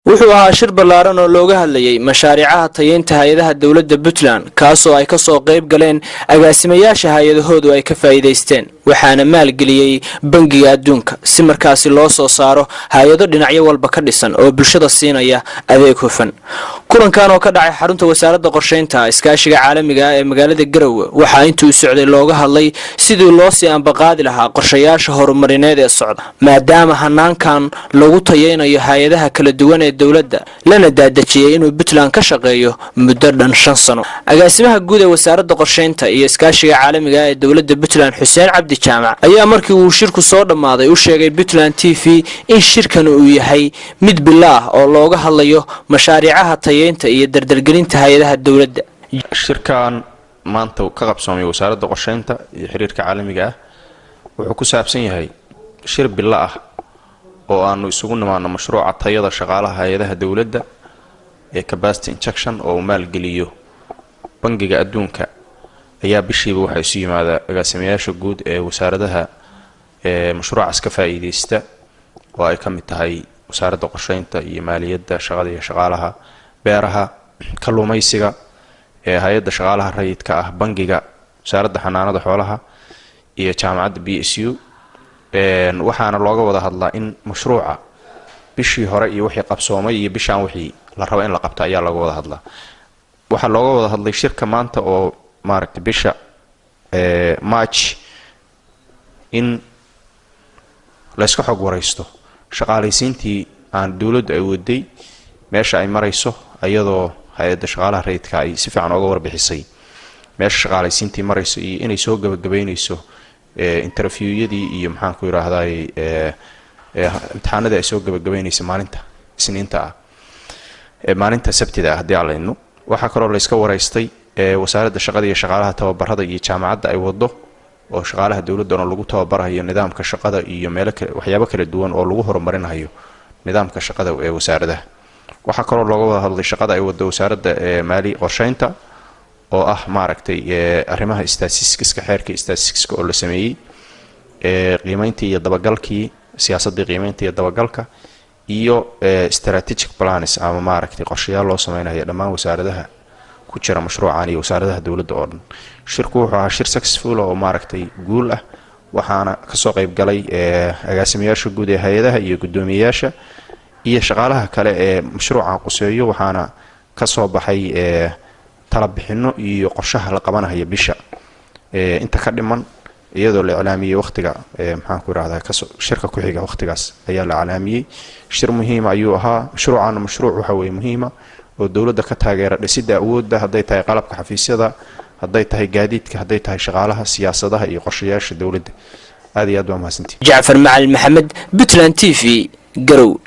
wuxuu ahaa shir ballaaran oo looga hadlayay mashaariicaha tayaynta hay'adaha dawladda Puntland kaasoo ay ka soo qayb galeen agaasimayaasha hay'adahoodu ay ka faa'iidaysteen waxaana maalgeliyay Bangiga Aduunka si markaasi loo soo saaro hay'ado dhinacyo walba ka dhisan oo bulshada siinaya adeeg hufan. Kulankan oo ka dhacay Xarunta wasaaradda qorshaynta iskaashiga caalamiga ah ee magaalada Garowe waxaa intuu socday looga hadlay sidii loo sii anbaqaadi lahaa qorshayaasha horumarineed ee socda maadaama hanaankan lagu tayaynayo hay'adaha kala duwan ee dawladda lana daadajiyay inuu Puntland ka shaqeeyo muddo dhan 5 sano. Agaasimaha guud ee wasaaradda qorshaynta iyo iskaashiga caalamiga ah ee dawladda Puntland Xuseen Cabdi Jaamac ayaa markii uu shirku soo dhamaaday u sheegay Puntland TV in shirkan uu yahay mid bilaha oo looga hadlayo mashaariicaha tayaynta iyo dardargelinta hay'adaha dawladda. shirkan maanta ka qabsoomay wasaaradda qorshaynta iyo xiriirka caalamiga ah wuxuu ku saabsan yahay shir bilaha oo aanu isugu nimaano mashruuca tayada shaqaalaha hay'adaha dawladda ee capacity injection oo maalgeliyo Bangiga Aduunka ayaa bishiiba waxa isu yimaada agaasimayaasha guud ee wasaaradaha mashruuca iska faaiidaysta oo ay ka mid tahay wasaaradda qorshaynta iyo maaliyadda shaqada iyo shaqaalaha beeraha kalluumaysiga ee hay'adda shaqaalaha rayidka ah bangiga wasaaradda xanaanada xoolaha iyo jaamacadda BSU waxaana looga wada hadlaa in mashruuca bishii hore iyo wixii qabsoomay iyo bishaan wixii la rabo in la qabto ayaa laga wada hadlaa waxa looga wada hadlay shirka maanta oo maaragtay bisha March in la iska xog wareysto shaqaalaysiintii aan dawladdu ay waday meesha ay marayso ayadoo hay'adda shaqaalaha rayidka ay si fiican uga warbixisay meesha shaqaalaysiintii marayso iyo inay soo gabagabeynayso interview-yadii iyo maxaan ku yiraahdaa imtixaanada ay soo gabagabeynayso maalinta Isniinta ah maalinta Sabtida ah hadii aan waxa kale oo la iska wareystay wasaaradda shaqada iyo shaqaalaha tababarada iyo jaamacadda ay wado oo shaqaalaha dawladda lagu tababarayo nidaamka shaqada iyo waxyaabo kala duwan oo lagu horumarinayo nidaamka shaqada ee wasaaradda waxa kale oo looga wada hadlay shaqada ay wado wasaaradda maali qorshaynta oo ah maaragtay arrimaha statistics-ka xeerka statistics-ka oo la sameeyay qiimaynta iyo dabagalkii siyaasadda qiimaynta iyo dabagalka iyo strategic plans ama maaragtay qorshayaal loo sameeyo dhammaan wasaaradaha ku jira mashruucan iyo wasaaradaha dawladda oo dhan shirku wuxuu ahaa shir successful oo maaragtay guul ah waxaana ka soo qayb galay agaasimayaasha guud ee hay'adaha iyo gudoomiyayaasha iyo shaqaalaha kale ee mashruuca quseeyo waxaana ka soo baxay tala bixino iyo qorshaha la qabanayo bisha inta ka dhiman iyadoo la iclaamiyay waqtiga maxaan ku yiraahdaa shirka ku xiga waqtigaas ayaa la iclaamiyay shir muhiim ayuu ahaa mashruucan mashruuc waxa weeye muhiim oo dawladda ka taageera dhisidda awoodda haday tahay qalabka xafiisyada haday tahay gaadiidka haday tahay shaqaalaha siyaasadaha iyo qorshayaasha dawladda aad iyo aad waa mahadsantihiin Jaafar Macal Maxamed Puntland TV Garowe.